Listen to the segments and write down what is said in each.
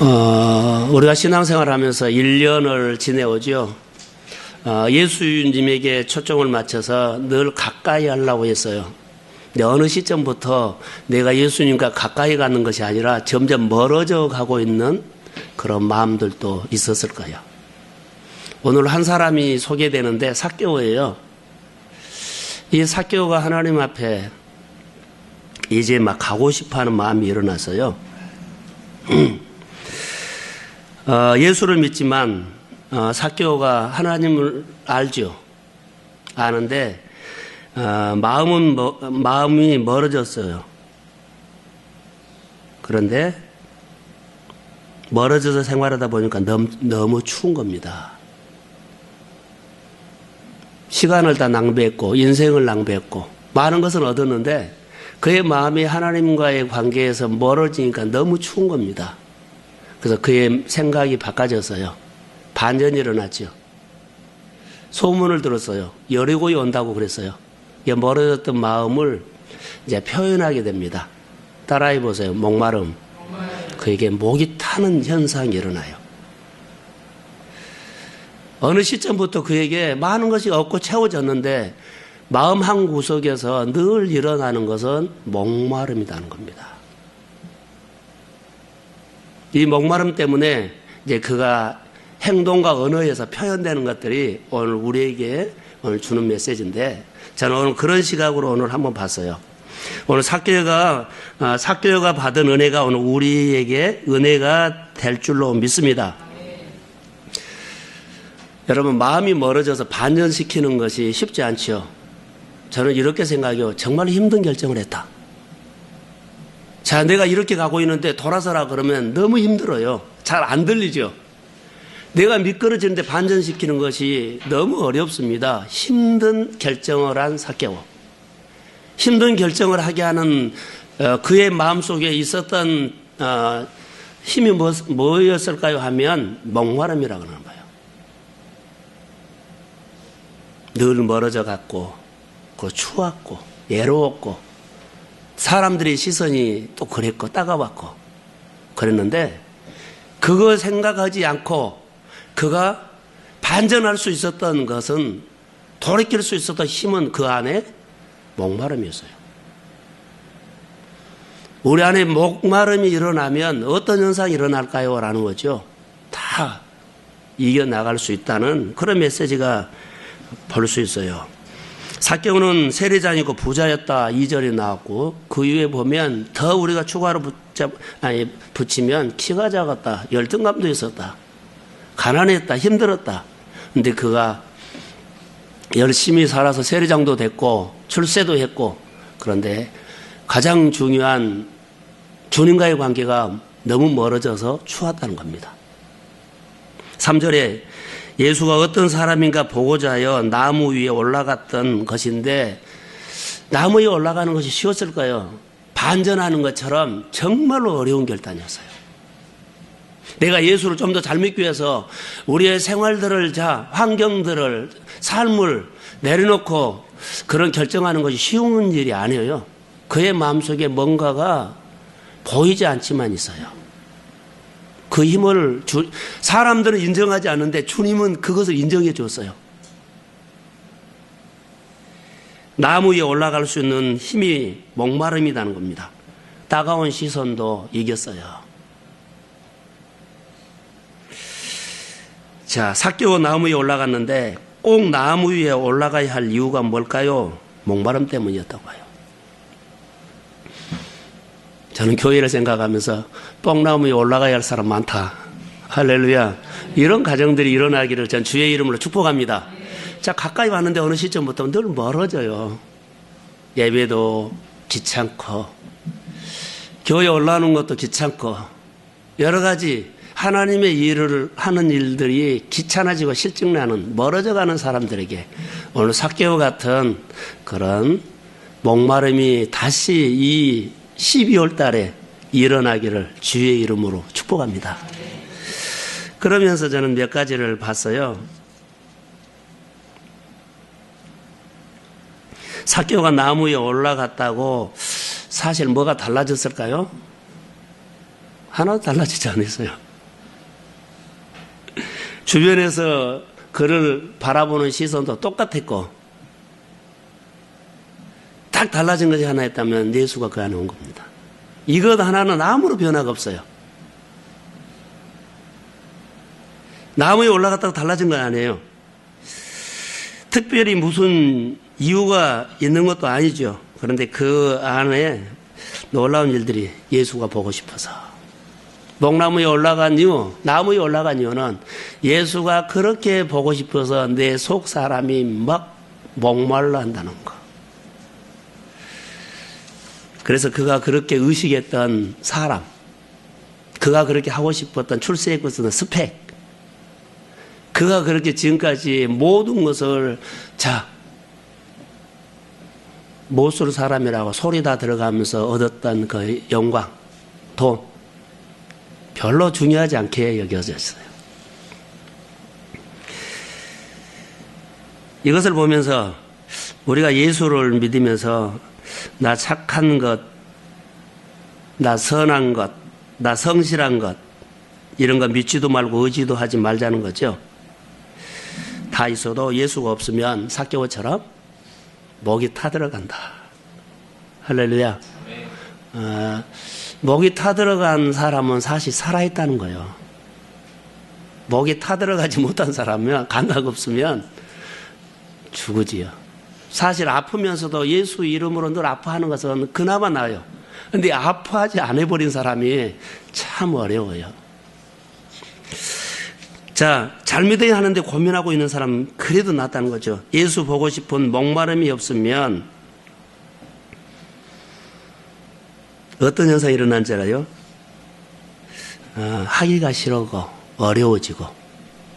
우리가 신앙생활 하면서 1년을 지내오죠. 예수님에게 초점을 맞춰서 늘 가까이 하려고 했어요. 근데 어느 시점부터 내가 예수님과 가까이 가는 것이 아니라 점점 멀어져 가고 있는 그런 마음들도 있었을 거예요. 오늘 한 사람이 소개되는데 삭개오예요. 이 삭개오가 하나님 앞에 이제 막 가고 싶어하는 마음이 일어났어요. 예수를 믿지만 삭개오가 하나님을 알죠. 아는데 마음이 멀어졌어요. 그런데 멀어져서 생활하다 보니까 너무 추운 겁니다. 시간을 다 낭비했고 인생을 낭비했고 많은 것을 얻었는데 그의 마음이 하나님과의 관계에서 멀어지니까 너무 추운 겁니다. 그래서 그의 생각이 바꿔졌어요. 반전이 일어났죠. 소문을 들었어요. 여리고에 온다고 그랬어요. 이 멀어졌던 마음을 이제 표현하게 됩니다. 따라해 보세요. 목마름. 그에게 목이 타는 현상이 일어나요. 어느 시점부터 그에게 많은 것이 없고 채워졌는데 마음 한 구석에서 늘 일어나는 것은 목마름이라는 겁니다. 이 목마름 때문에 이제 그가 행동과 언어에서 표현되는 것들이 오늘 우리에게 오늘 주는 메시지인데 저는 오늘 그런 시각으로 오늘 한번 봤어요. 오늘 삭개오가 받은 은혜가 오늘 우리에게 은혜가 될 줄로 믿습니다. 여러분 마음이 멀어져서 반전시키는 것이 쉽지 않죠. 저는 이렇게 생각해요. 정말 힘든 결정을 했다. 자, 내가 이렇게 가고 있는데 돌아서라 그러면 너무 힘들어요. 잘 안 들리죠. 내가 미끄러지는데 반전시키는 것이 너무 어렵습니다. 힘든 결정을 한 삭개오. 힘든 결정을 하게 하는 그의 마음속에 있었던 힘이 뭐였을까요 하면 목마름이라고 하는 거예요. 늘 멀어져 갔고 추웠고 외로웠고 사람들의 시선이 또 그랬고 따가웠고 그랬는데 그거 생각하지 않고 그가 반전할 수 있었던 것은 돌이킬 수 있었던 힘은 그 안에 목마름이었어요. 우리 안에 목마름이 일어나면 어떤 현상이 일어날까요? 라는 거죠. 다 이겨나갈 수 있다는 그런 메시지가 볼 수 있어요. 삭개오는 세리장이고 부자였다 2절이 나왔고 그 이후에 보면 더 우리가 추가로 붙이면 키가 작았다 열등감도 있었다 가난했다 힘들었다. 근데 그가 열심히 살아서 세리장도 됐고 출세도 했고 그런데 가장 중요한 주님과의 관계가 너무 멀어져서 추웠다는 겁니다. 3절에 예수가 어떤 사람인가 보고자 하여 나무 위에 올라갔던 것인데 나무 위에 올라가는 것이 쉬웠을까요? 반전하는 것처럼 정말로 어려운 결단이었어요. 내가 예수를 좀 더 잘 믿기 위해서 우리의 생활들을 환경들을 삶을 내려놓고 그런 결정하는 것이 쉬운 일이 아니에요. 그의 마음속에 뭔가가 보이지 않지만 있어요. 그 힘을 사람들은 인정하지 않는데 주님은 그것을 인정해 줬어요. 나무 위에 올라갈 수 있는 힘이 목마름이라는 겁니다. 따가운 시선도 이겼어요. 자, 삭개오 나무 위에 올라갔는데 꼭 나무 위에 올라가야 할 이유가 뭘까요? 목마름 때문이었다고 해요. 저는 교회를 생각하면서 뽕나무 위에 올라가야 할 사람 많다. 할렐루야. 이런 가정들이 일어나기를 전 주의 이름으로 축복합니다. 자, 가까이 왔는데 어느 시점부터 늘 멀어져요. 예배도 귀찮고 교회 올라오는 것도 귀찮고 여러 가지 하나님의 일을 하는 일들이 귀찮아지고 실증나는 멀어져가는 사람들에게 오늘 삭개오 같은 그런 목마름이 다시 이 12월 달에 일어나기를 주의 이름으로 축복합니다. 그러면서 저는 몇 가지를 봤어요. 삭개오가 나무 위에 올라갔다고 사실 뭐가 달라졌을까요? 하나도 달라지지 않았어요. 주변에서 그를 바라보는 시선도 똑같았고, 딱 달라진 것이 하나 있다면 예수가 그 안에 온 겁니다. 이것 하나는 아무런 변화가 없어요. 나무에 올라갔다고 달라진 건 아니에요. 특별히 무슨 이유가 있는 것도 아니죠. 그런데 그 안에 놀라운 일들이 예수가 보고 싶어서. 목나무에 올라간 이유, 나무에 올라간 이유는 예수가 그렇게 보고 싶어서 내 속 사람이 막 목말라 한다는 거. 그래서 그가 그렇게 의식했던 사람, 그가 그렇게 하고 싶었던 출세했던 스펙, 그가 그렇게 지금까지 모든 것을 못쓸 사람이라고 소리 다 들어가면서 얻었던 그 영광, 돈, 별로 중요하지 않게 여겨졌어요. 이것을 보면서 우리가 예수를 믿으면서 나 착한 것, 나 선한 것, 나 성실한 것, 이런 거 믿지도 말고 의지도 하지 말자는 거죠. 다 있어도 예수가 없으면 삭개오처럼 목이 타들어간다. 할렐루야. 목이 타들어간 사람은 사실 살아있다는 거예요. 목이 타들어가지 못한 사람은 감각 없으면 죽으지요. 사실 아프면서도 예수 이름으로 늘 아파하는 것은 그나마 나아요. 그런데 아파하지 않아 버린 사람이 참 어려워요. 자, 잘 믿어야 하는데 고민하고 있는 사람 그래도 낫다는 거죠. 예수 보고 싶은 목마름이 없으면 어떤 현상이 일어난지 알아요? 하기가 싫어고 어려워지고,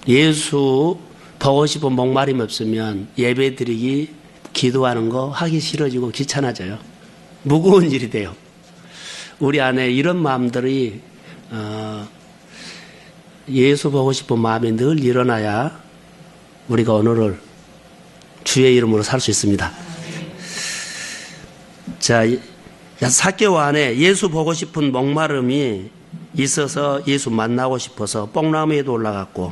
예수 보고 싶은 목마름이 없으면 예배 드리기, 기도하는 거 하기 싫어지고 귀찮아져요. 무거운 일이 돼요. 우리 안에 이런 마음들이 예수 보고 싶은 마음이 늘 일어나야 우리가 오늘을 주의 이름으로 살 수 있습니다. 자, 삭개오 안에 예수 보고 싶은 목마름이 있어서 예수 만나고 싶어서 뽕나무에도 올라갔고,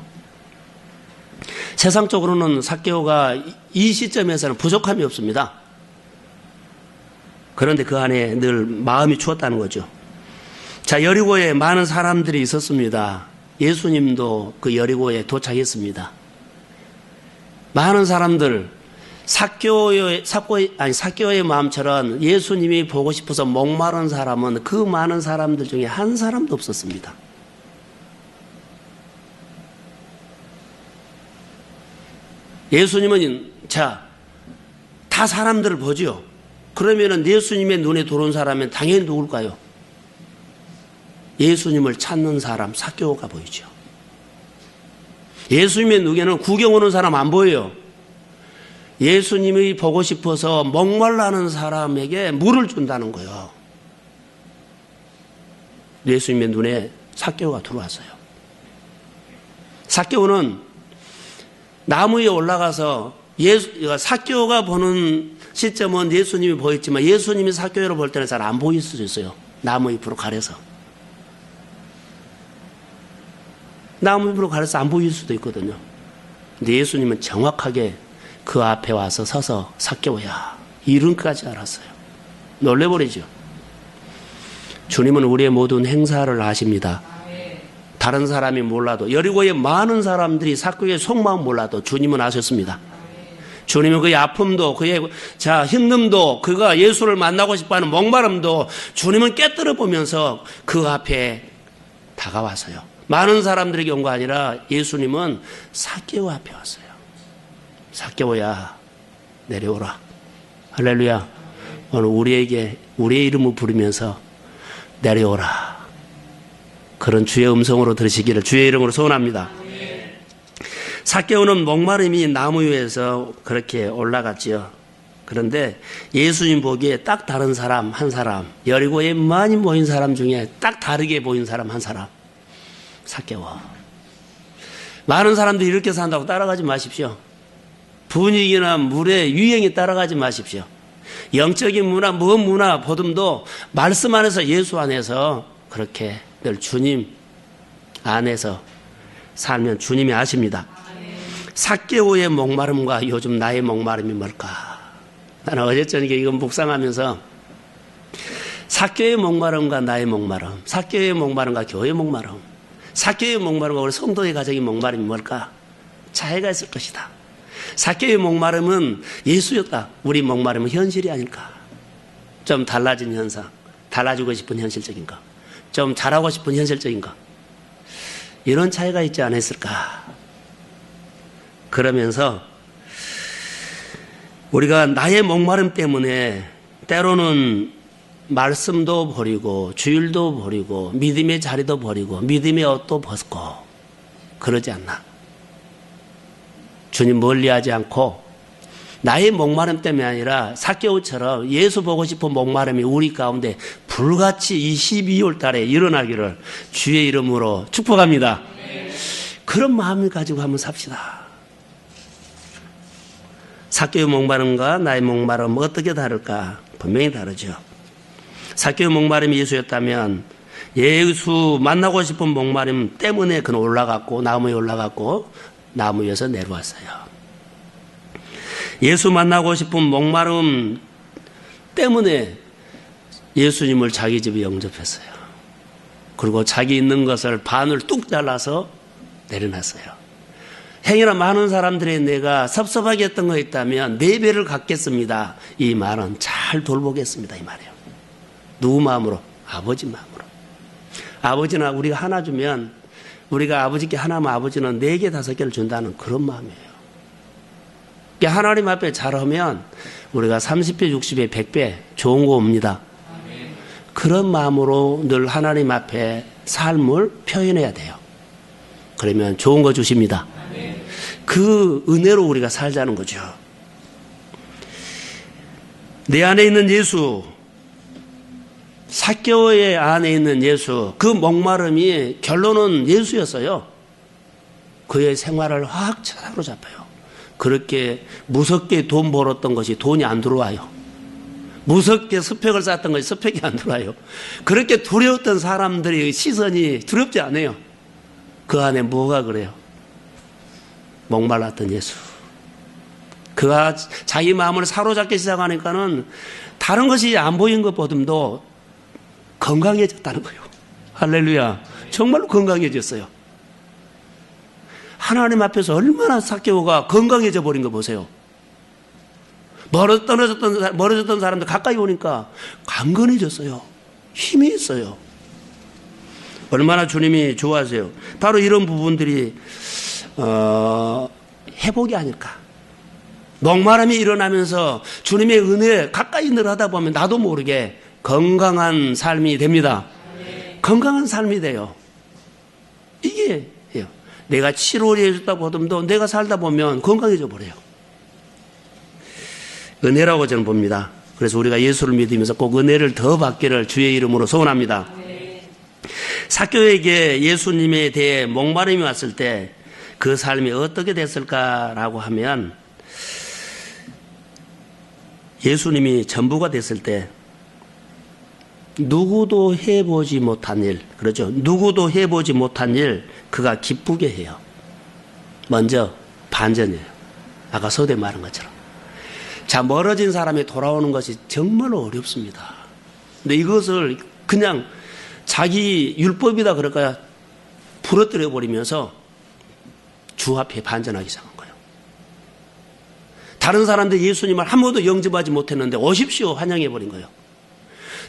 세상적으로는 삭개오가 이 시점에서는 부족함이 없습니다. 그런데 그 안에 늘 마음이 추웠다는 거죠. 자, 여리고에 많은 사람들이 있었습니다. 예수님도 그 여리고에 도착했습니다. 많은 사람들, 삭개오의 마음처럼 예수님이 보고 싶어서 목마른 사람은 그 많은 사람들 중에 한 사람도 없었습니다. 예수님은 다 사람들을 보죠. 그러면은 예수님의 눈에 들어온 사람은 당연히 누굴까요? 예수님을 찾는 사람, 삭개오가 보이죠. 예수님의 눈에는 구경 오는 사람 안 보여요. 예수님이 보고 싶어서 목말라는 사람에게 물을 준다는 거예요. 예수님의 눈에 삭개오가 들어왔어요. 삭개오는 나무 위에 올라가서 삭개오가 보는 시점은 예수님이 보였지만 예수님이 삭개오를 볼 때는 잘 안 보일 수도 있어요. 나무 잎으로 가려서. 나무 잎으로 가려서 안 보일 수도 있거든요. 근데 예수님은 정확하게 그 앞에 와서 서서 삭개오야, 이름까지 알았어요. 놀래버리죠. 주님은 우리의 모든 행사를 아십니다. 다른 사람이 몰라도, 여리고의 많은 사람들이 삭개오의 속마음 몰라도 주님은 아셨습니다. 주님은 그의 아픔도, 그의 힘듦도, 그가 예수를 만나고 싶어하는 목마름도 주님은 깨뜨려 보면서 그 앞에 다가와서요. 많은 사람들에게 온 거 아니라 예수님은 삭개오 앞에 왔어요. 삭개오야, 내려오라. 할렐루야. 오늘 우리에게 우리의 이름을 부르면서 내려오라. 그런 주의 음성으로 들으시기를 주의 이름으로 소원합니다. 삭개오는 목마름이 나무 위에서 그렇게 올라갔지요. 그런데 예수님 보기에 딱 다른 사람 한 사람, 여리고에 많이 모인 사람 중에 딱 다르게 보인 사람 한 사람, 삭개오. 많은 사람들이 이렇게 산다고 따라가지 마십시오. 분위기나 물의 유행에 따라가지 마십시오. 영적인 문화, 무엇 문화 보듬도 말씀 안에서, 예수 안에서 그렇게 늘 주님 안에서 살면 주님이 아십니다. 삭개오의 목마름과 요즘 나의 목마름이 뭘까? 나는 어제 저녁에 이건 묵상하면서 삭개오의 목마름과 나의 목마름, 삭개오의 목마름과 교회의 목마름, 삭개오의 목마름과 우리 성도의 가정의 목마름이 뭘까? 차이가 있을 것이다. 삭개오의 목마름은 예수였다. 우리 목마름은 현실이 아닐까? 좀 달라진 현상, 달라지고 싶은 현실적인 것, 좀 잘하고 싶은 현실적인 것, 이런 차이가 있지 않았을까? 그러면서 우리가 나의 목마름 때문에 때로는 말씀도 버리고 주일도 버리고 믿음의 자리도 버리고 믿음의 옷도 벗고 그러지 않나? 주님 멀리하지 않고 나의 목마름 때문이 아니라 삭개오처럼 예수 보고 싶은 목마름이 우리 가운데 불같이 이 12월 달에 일어나기를 주의 이름으로 축복합니다. 그런 마음을 가지고 한번 삽시다. 삭개오의 목마름과 나의 목마름 어떻게 다를까? 분명히 다르죠. 삭개오의 목마름이 예수였다면 예수 만나고 싶은 목마름 때문에 그는 올라갔고 나무에 올라갔고 나무 위에서 내려왔어요. 예수 만나고 싶은 목마름 때문에 예수님을 자기 집에 영접했어요. 그리고 자기 있는 것을 반을 뚝 잘라서 내려놨어요. 행여나 많은 사람들의 내가 섭섭하게 했던 거 있다면 4배를 갚겠습니다. 이 말은 잘 돌보겠습니다. 이 말이에요. 누구 마음으로? 아버지 마음으로. 아버지나 우리가 하나 주면 우리가 아버지께 하나면 아버지는 4개, 5개를 준다는 그런 마음이에요. 하나님 앞에 잘하면 우리가 30배, 60배, 100배 좋은 거 옵니다. 그런 마음으로 늘 하나님 앞에 삶을 표현해야 돼요. 그러면 좋은 거 주십니다. 그 은혜로 우리가 살자는 거죠. 내 안에 있는 예수, 삭개오의 안에 있는 예수, 그 목마름이 결론은 예수였어요. 그의 생활을 확 사로잡아요. 그렇게 무섭게 돈 벌었던 것이 돈이 안 들어와요. 무섭게 스펙을 쌓았던 것이 스펙이 안 들어와요. 그렇게 두려웠던 사람들의 시선이 두렵지 않아요. 그 안에 뭐가 그래요? 목말랐던 예수. 그가 자기 마음을 사로잡기 시작하니까는 다른 것이 안 보인 것보다도 건강해졌다는 거예요. 할렐루야. 정말로 건강해졌어요. 하나님 앞에서 얼마나 삭개오가 건강해져 버린 거 보세요. 멀어졌던 사람들 가까이 오니까 강건해졌어요. 힘이 있어요. 얼마나 주님이 좋아하세요. 바로 이런 부분들이 회복이 아닐까. 목마름이 일어나면서 주님의 은혜 가까이 늘어가다 보면 나도 모르게 건강한 삶이 됩니다. 건강한 삶이 돼요. 이게 내가 치료를 해줬다고 하더라도 내가 살다 보면 건강해져 버려요. 은혜라고 저는 봅니다. 그래서 우리가 예수를 믿으면서 꼭 은혜를 더 받기를 주의 이름으로 소원합니다. 삭개오에게 예수님에 대해 목마름이 왔을 때 그 삶이 어떻게 됐을까라고 하면 예수님이 전부가 됐을 때 누구도 해보지 못한 일, 그렇죠? 누구도 해보지 못한 일 그가 기쁘게 해요. 먼저 반전이에요. 아까 서두에 말한 것처럼. 자, 멀어진 사람이 돌아오는 것이 정말로 어렵습니다. 근데 이것을 그냥 자기 율법이다 그럴까요? 부러뜨려 버리면서 주 앞에 반전하기 시작한 거예요. 다른 사람들 예수님을 한 번도 영접하지 못했는데 오십시오 환영해 버린 거예요.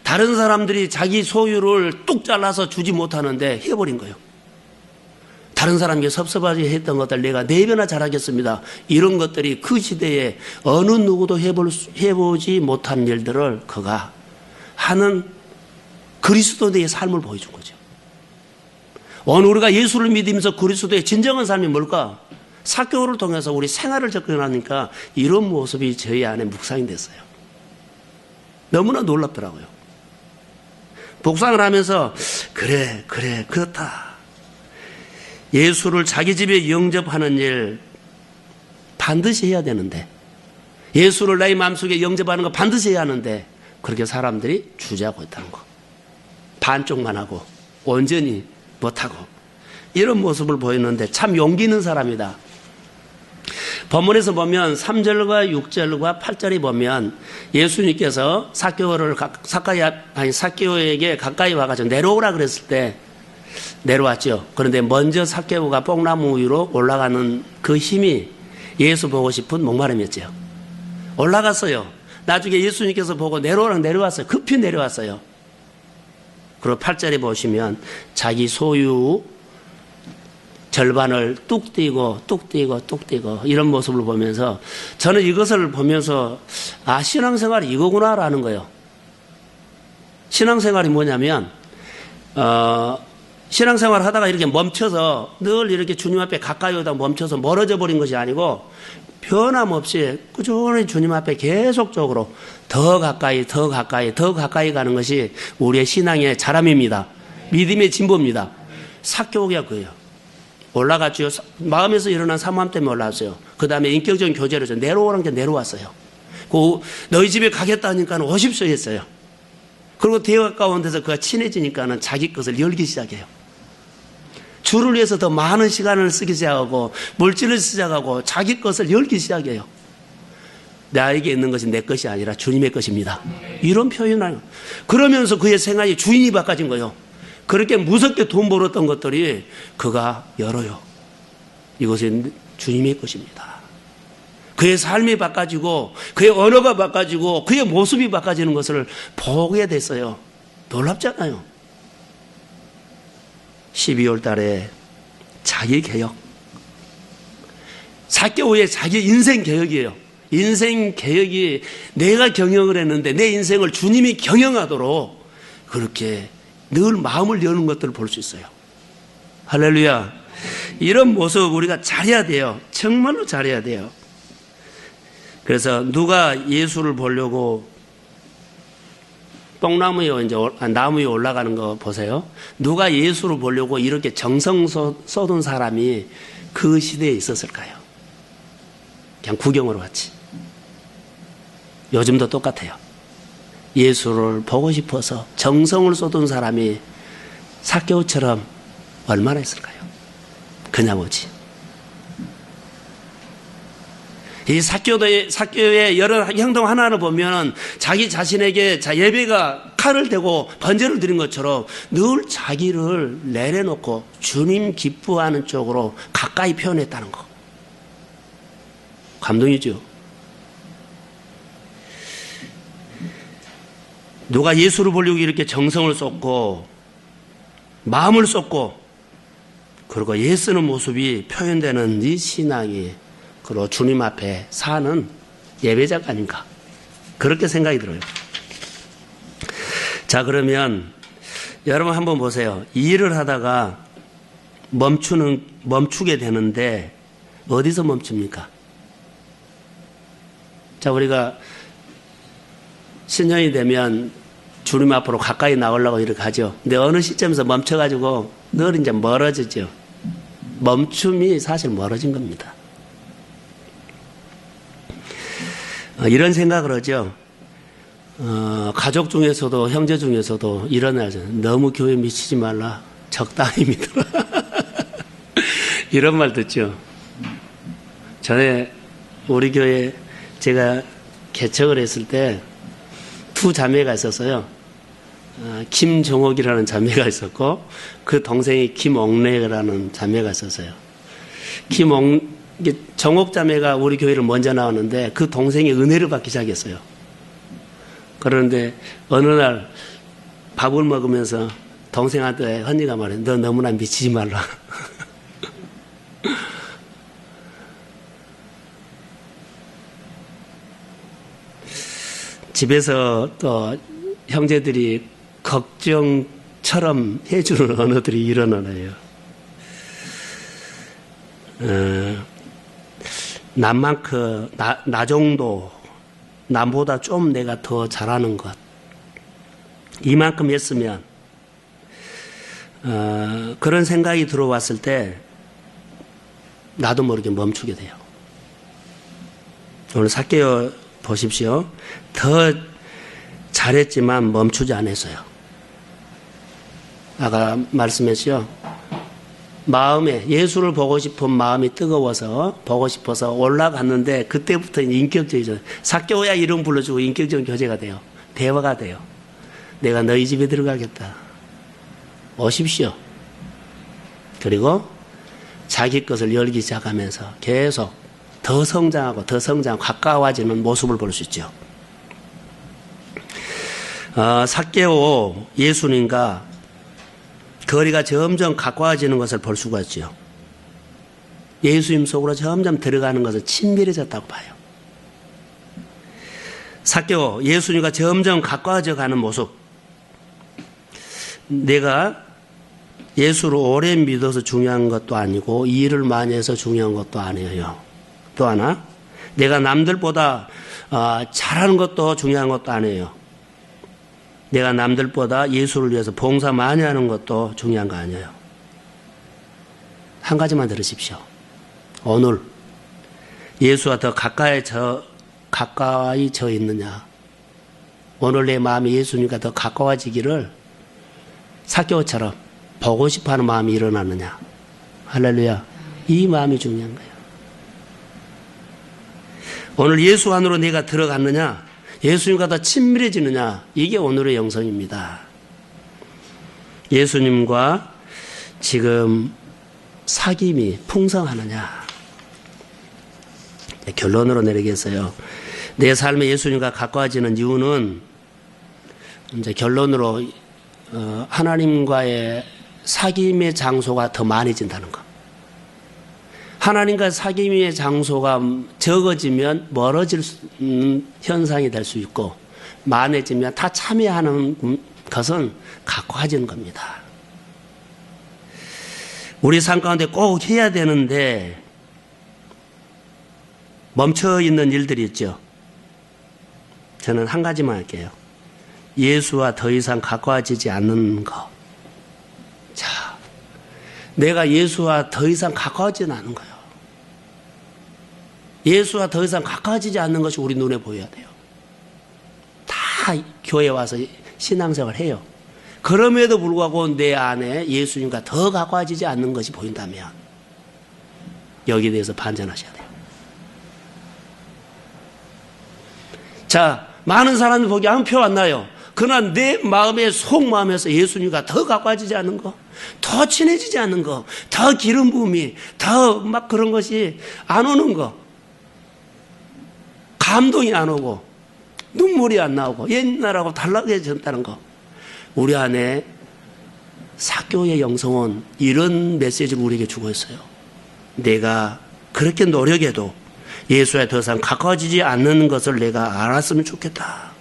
다른 사람들이 자기 소유를 뚝 잘라서 주지 못하는데 해버린 거예요. 다른 사람에게 섭섭하게 했던 것들 내가 4배나 잘하겠습니다. 이런 것들이 그 시대에 어느 누구도 해보지 못한 일들을 그가 하는 그리스도의 삶을 보여준 거죠. 오늘 우리가 예수를 믿으면서 그리스도의 진정한 삶이 뭘까? 삭개오를 통해서 우리 생활을 접근하니까 이런 모습이 저희 안에 묵상이 됐어요. 너무나 놀랍더라고요. 묵상을 하면서 그렇다. 예수를 자기 집에 영접하는 일 반드시 해야 되는데, 예수를 나의 마음속에 영접하는 거 반드시 해야 하는데 그렇게 사람들이 주저하고 있다는 거. 반쪽만 하고 온전히 못하고 이런 모습을 보였는데 참 용기 있는 사람이다. 본문에서 보면 3절과 6절과 8절이 보면 예수님께서 삭개오에게 가까이 와가지고 내려오라 그랬을 때 내려왔죠. 그런데 먼저 삭개오가 뽕나무 위로 올라가는 그 힘이 예수 보고 싶은 목마름이었죠. 올라갔어요. 나중에 예수님께서 보고 내려왔어요. 급히 내려왔어요. 그리고 8절에 보시면 자기 소유 절반을 뚝 띄고 이런 모습을 보면서 저는 이것을 보면서 신앙생활이 이거구나라는 거예요. 신앙생활이 뭐냐면 신앙생활 하다가 이렇게 멈춰서 늘 이렇게 주님 앞에 가까이 오다 멈춰서 멀어져 버린 것이 아니고 변함없이 꾸준히 주님 앞에 계속적으로 더 가까이 가는 것이 우리의 신앙의 자람입니다. 믿음의 진보입니다. 삭개오가 그예요. 올라갔죠. 마음에서 일어난 사모함 때문에 올라왔어요. 그 다음에 인격적인 교제로 내려오라는 게 내려왔어요. 너희 집에 가겠다니까 오십시오 했어요. 그리고 되어 가까운 데서 그가 친해지니까는 자기 것을 열기 시작해요. 주를 위해서 더 많은 시간을 쓰기 시작하고 물질을 시작하고 자기 것을 열기 시작해요. 나에게 있는 것이 내 것이 아니라 주님의 것입니다. 이런 표현을 그러면서 그의 생활이 주인이 바꿔진 거예요. 그렇게 무섭게 돈 벌었던 것들이 그가 열어요. 이것은 주님의 것입니다. 그의 삶이 바꿔지고 그의 언어가 바꿔지고 그의 모습이 바꿔지는 것을 보게 됐어요. 놀랍잖아요. 12월 달에 자기 개혁. 삭개오의 자기 인생 개혁이에요. 인생 개혁이 내가 경영을 했는데 내 인생을 주님이 경영하도록 그렇게 늘 마음을 여는 것들을 볼 수 있어요. 할렐루야. 이런 모습 우리가 잘해야 돼요. 정말로 잘해야 돼요. 그래서 누가 예수를 보려고 뽕나무 위에 나무 위에 올라가는 거 보세요. 누가 예수를 보려고 이렇게 정성 쏟은 사람이 그 시대에 있었을까요? 그냥 구경으로 왔지. 요즘도 똑같아요. 예수를 보고 싶어서 정성을 쏟은 사람이 삭개오처럼 얼마나 있을까요? 그냥 오지. 이 삭개오의 여러 행동 하나를 보면 자기 자신에게 예배가 칼을 대고 번제를 드린 것처럼 늘 자기를 내려놓고 주님 기뻐하는 쪽으로 가까이 표현했다는 거. 감동이죠. 누가 예수를 보려고 이렇게 정성을 쏟고 마음을 쏟고 그리고 예쓰는 모습이 표현되는 이 신앙이 그리고 주님 앞에 사는 예배자가 아닌가 그렇게 생각이 들어요. 자, 그러면 여러분 한번 보세요. 이 일을 하다가 멈추게 되는데 어디서 멈춥니까? 자, 우리가 신년이 되면 주님 앞으로 가까이 나오려고 이렇게 하죠. 근데 어느 시점에서 멈춰가지고 늘 이제 멀어지죠. 멈춤이 사실 멀어진 겁니다. 이런 생각을 하죠. 가족 중에서도 형제 중에서도 이런 날 너무 교회 미치지 말라. 적당히 믿어라. 이런 말 듣죠. 전에 우리 교회 제가 개척을 했을 때 두 자매가 있었어요. 김정옥이라는 자매가 있었고 그 동생이 김옥래라는 자매가 있었어요. 정옥 자매가 우리 교회를 먼저 나왔는데 그 동생이 은혜를 받기 시작했어요. 그런데 어느 날 밥을 먹으면서 동생한테 헌니가 말해, 너 너무나 미치지 말라. 집에서 또 형제들이 걱정처럼 해주는 언어들이 일어나요. 남만큼, 나 정도, 남보다 좀 내가 더 잘하는 것. 이만큼 했으면, 그런 생각이 들어왔을 때, 나도 모르게 멈추게 돼요. 오늘 삭개오 보십시오. 더 잘했지만 멈추지 않았어요. 아까 말씀했죠. 마음에 예수를 보고 싶은 마음이 뜨거워서 보고 싶어서 올라갔는데 그때부터 인격적이죠. 삭개오야 이름 불러주고 인격적인 교제가 돼요. 대화가 돼요. 내가 너희 집에 들어가겠다. 오십시오. 그리고 자기 것을 열기 시작하면서 계속 더 성장하고 가까워지는 모습을 볼 수 있죠. 삭개오 예수님과 거리가 점점 가까워지는 것을 볼 수가 있죠. 예수님 속으로 점점 들어가는 것은 친밀해졌다고 봐요. 삭개오 예수님과 점점 가까워져 가는 모습. 내가 예수를 오래 믿어서 중요한 것도 아니고 일을 많이 해서 중요한 것도 아니에요. 또 하나 내가 남들보다 잘하는 것도 중요한 것도 아니에요. 내가 남들보다 예수를 위해서 봉사 많이 하는 것도 중요한 거 아니에요. 한 가지만 들으십시오. 오늘 예수와 더 가까이 져 있느냐. 오늘 내 마음이 예수님과 더 가까워지기를 삭개오처럼 보고 싶어하는 마음이 일어나느냐. 할렐루야. 이 마음이 중요한 거예요. 오늘 예수 안으로 내가 들어갔느냐, 예수님과 더 친밀해지느냐, 이게 오늘의 영성입니다. 예수님과 지금 사귐이 풍성하느냐. 결론으로 내리겠어요. 내 삶에 예수님과 가까워지는 이유는 이제 결론으로 하나님과의 사귐의 장소가 더 많아진다는 것. 하나님과 사귐의 장소가 적어지면 멀어질 현상이 될 수 있고, 많아지면 다 참여하는 것은 가까워지는 겁니다. 우리 삶 가운데 꼭 해야 되는데 멈춰있는 일들이 있죠. 저는 한 가지만 할게요. 예수와 더 이상 가까워지지 않는 것. 자, 내가 예수와 더 이상 가까워지지 않는 거예요. 예수와 더 이상 가까워지지 않는 것이 우리 눈에 보여야 돼요. 다 교회 와서 신앙생활을 해요. 그럼에도 불구하고 내 안에 예수님과 더 가까워지지 않는 것이 보인다면 여기에 대해서 반전하셔야 돼요. 자, 많은 사람들 보기 한 표 안 나요. 그러나 내 마음의 속마음에서 예수님과 더 가까워지지 않는 거, 더 친해지지 않는 거, 더 기름 부음이, 더 막 그런 것이 안 오는 거, 감동이 안 오고, 눈물이 안 나오고, 옛날하고 달라졌다는 거. 우리 안에 삭개오의 영성은 이런 메시지를 우리에게 주고 있어요. 내가 그렇게 노력해도 예수에 더 이상 가까워지지 않는 것을 내가 알았으면 좋겠다.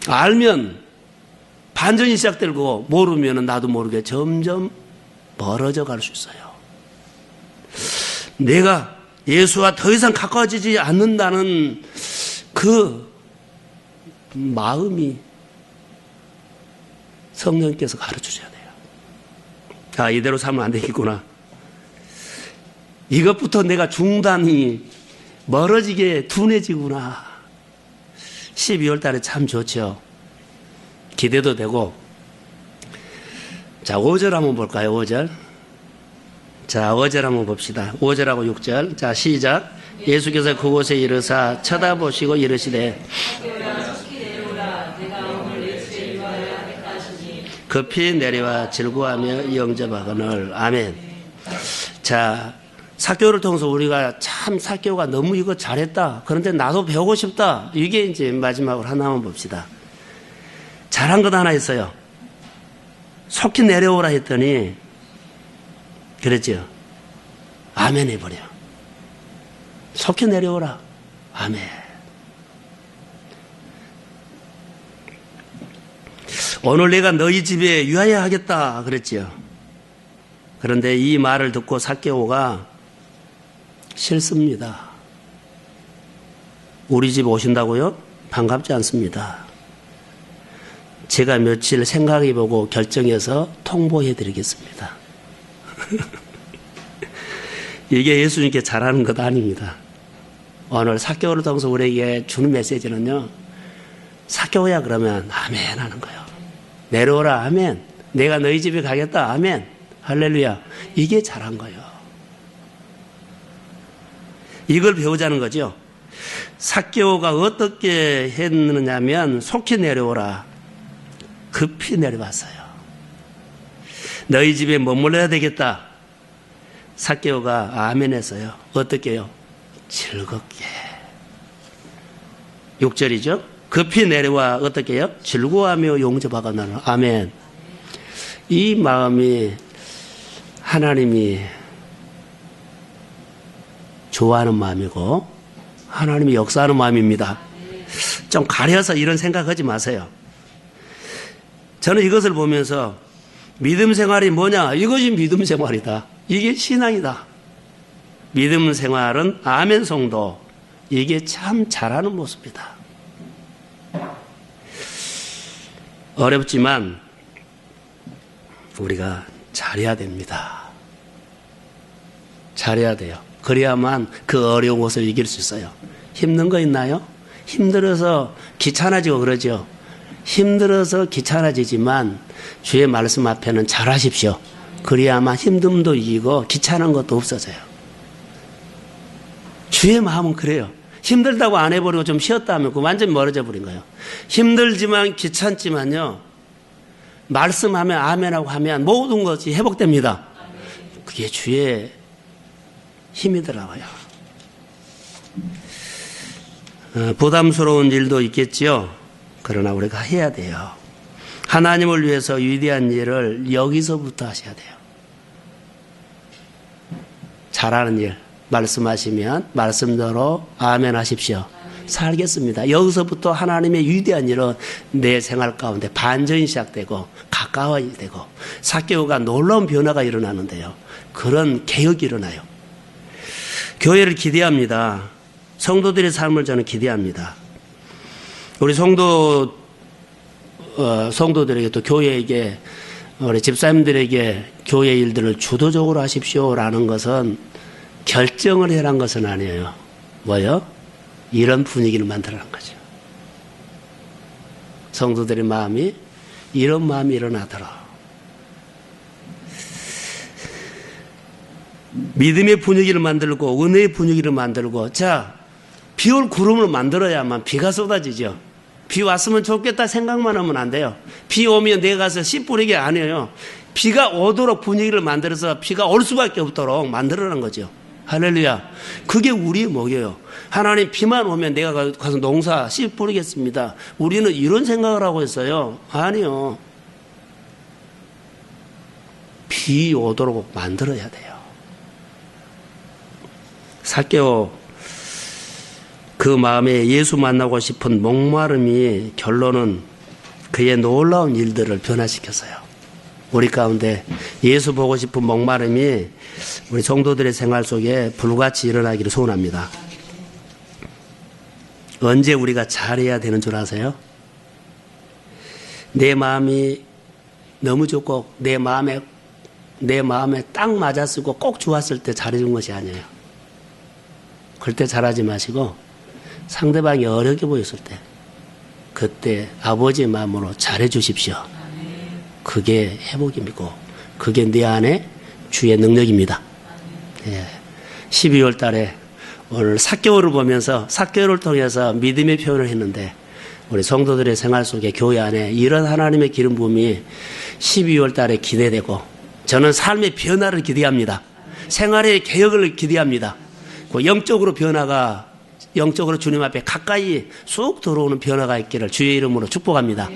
알면 반전이 시작되고, 모르면 나도 모르게 점점 멀어져 갈 수 있어요. 내가 예수와 더 이상 가까워지지 않는다는 그 마음이 성령께서 가르쳐줘야 돼요. 아, 이대로 살면 안 되겠구나. 이것부터 내가 중단이 멀어지게 둔해지구나. 12월 달에 참 좋죠. 기대도 되고. 자, 5절 한번 볼까요? 5절. 자, 5절 한번 봅시다. 5절하고 6절. 자, 시작. 예수께서 그곳에 이르사 쳐다보시고 이르시되 급히 내려와 즐거워하며 영접하거늘. 아멘. 자, 삭개오를 통해서 우리가 참 삭개오가 너무 이거 잘했다. 그런데 나도 배우고 싶다. 이게 이제 마지막으로 하나만 봅시다. 잘한 것 하나 있어요. 속히 내려오라 했더니 그랬죠. 아멘 해버려. 속히 내려오라. 아멘. 오늘 내가 너희 집에 유하여 하겠다 그랬지요. 그런데 이 말을 듣고 삭개오가 싫습니다. 우리 집 오신다고요? 반갑지 않습니다. 제가 며칠 생각해보고 결정해서 통보해드리겠습니다. 이게 예수님께 잘하는 것 아닙니다. 오늘 삭개오를 통해서 우리에게 주는 메시지는요, 삭개오야 그러면 아멘 하는 거예요. 내려오라. 아멘. 내가 너희 집에 가겠다. 아멘. 할렐루야. 이게 잘한 거예요. 이걸 배우자는 거죠. 삭개오가 어떻게 했느냐면 속히 내려오라. 급히 내려왔어요. 너희 집에 머물러야 되겠다. 삭개오가 아멘 했어요. 어떻게 해요? 즐겁게. 6절이죠. 급히 내려와 어떻게 해요? 즐거워하며 용접하고 나는 아멘. 이 마음이 하나님이 좋아하는 마음이고 하나님이 역사하는 마음입니다. 좀 가려서 이런 생각하지 마세요. 저는 이것을 보면서 믿음 생활이 뭐냐? 이것이 믿음 생활이다. 이게 신앙이다. 믿음 생활은 아멘 성도. 이게 참 잘하는 모습이다. 어렵지만 우리가 잘해야 됩니다. 잘해야 돼요. 그래야만 그 어려운 것을 이길 수 있어요. 힘든 거 있나요? 힘들어서 귀찮아지고 그러죠. 힘들어서 귀찮아지지만 주의 말씀 앞에는 잘하십시오. 그래야만 힘듦도 이기고 귀찮은 것도 없어져요. 주의 마음은 그래요. 힘들다고 안 해버리고 좀 쉬었다 하면 그 완전히 멀어져 버린 거예요. 힘들지만 귀찮지만요. 말씀하면 아멘하고 하면 모든 것이 회복됩니다. 그게 주의 힘이더라고요. 부담스러운 일도 있겠지요. 그러나 우리가 해야 돼요. 하나님을 위해서 위대한 일을 여기서부터 하셔야 돼요. 잘하는 일 말씀하시면 말씀대로 아멘 하십시오. 살겠습니다. 여기서부터 하나님의 위대한 일은 내 생활 가운데 반전이 시작되고 가까워야 되고 삭개오가 놀라운 변화가 일어나는데요. 그런 개혁이 일어나요. 교회를 기대합니다. 성도들의 삶을 저는 기대합니다. 우리 성도들에게 또 교회에게 우리 집사님들에게 교회 일들을 주도적으로 하십시오라는 것은 결정을 해란 것은 아니에요. 뭐요? 이런 분위기를 만들어란 거죠. 성도들의 마음이 이런 마음이 일어나도록 믿음의 분위기를 만들고 은혜의 분위기를 만들고 자, 비올 구름을 만들어야만 비가 쏟아지죠. 비 왔으면 좋겠다 생각만 하면 안 돼요. 비 오면 내가 가서 씨 뿌리게 아니에요. 비가 오도록 분위기를 만들어서 비가 올 수밖에 없도록 만들어낸 거죠. 할렐루야. 그게 우리의 목이에요. 하나님 비만 오면 내가 가서 농사 씨 뿌리겠습니다. 우리는 이런 생각을 하고 있어요. 아니요. 비 오도록 만들어야 돼요. 삭개오 그 마음에 예수 만나고 싶은 목마름이 결론은 그의 놀라운 일들을 변화시켰어요. 우리 가운데 예수 보고 싶은 목마름이 우리 성도들의 생활 속에 불같이 일어나기를 소원합니다. 언제 우리가 잘해야 되는 줄 아세요? 내 마음이 너무 좋고 내 마음에 딱 맞았고 꼭 좋았을 때 잘해준 것이 아니에요. 그럴 때 잘하지 마시고 상대방이 어렵게 보였을 때 그때 아버지의 마음으로 잘해 주십시오. 그게 회복이고 그게 내 안에 주의 능력입니다. 예. 12월 달에 오늘 삭개오를 보면서 삭개오를 통해서 믿음의 표현을 했는데 우리 성도들의 생활 속에 교회 안에 이런 하나님의 기름 부음이 12월 달에 기대되고 저는 삶의 변화를 기대합니다. 생활의 개혁을 기대합니다. 그 영적으로 변화가 영적으로 주님 앞에 가까이 쑥 들어오는 변화가 있기를 주의 이름으로 축복합니다.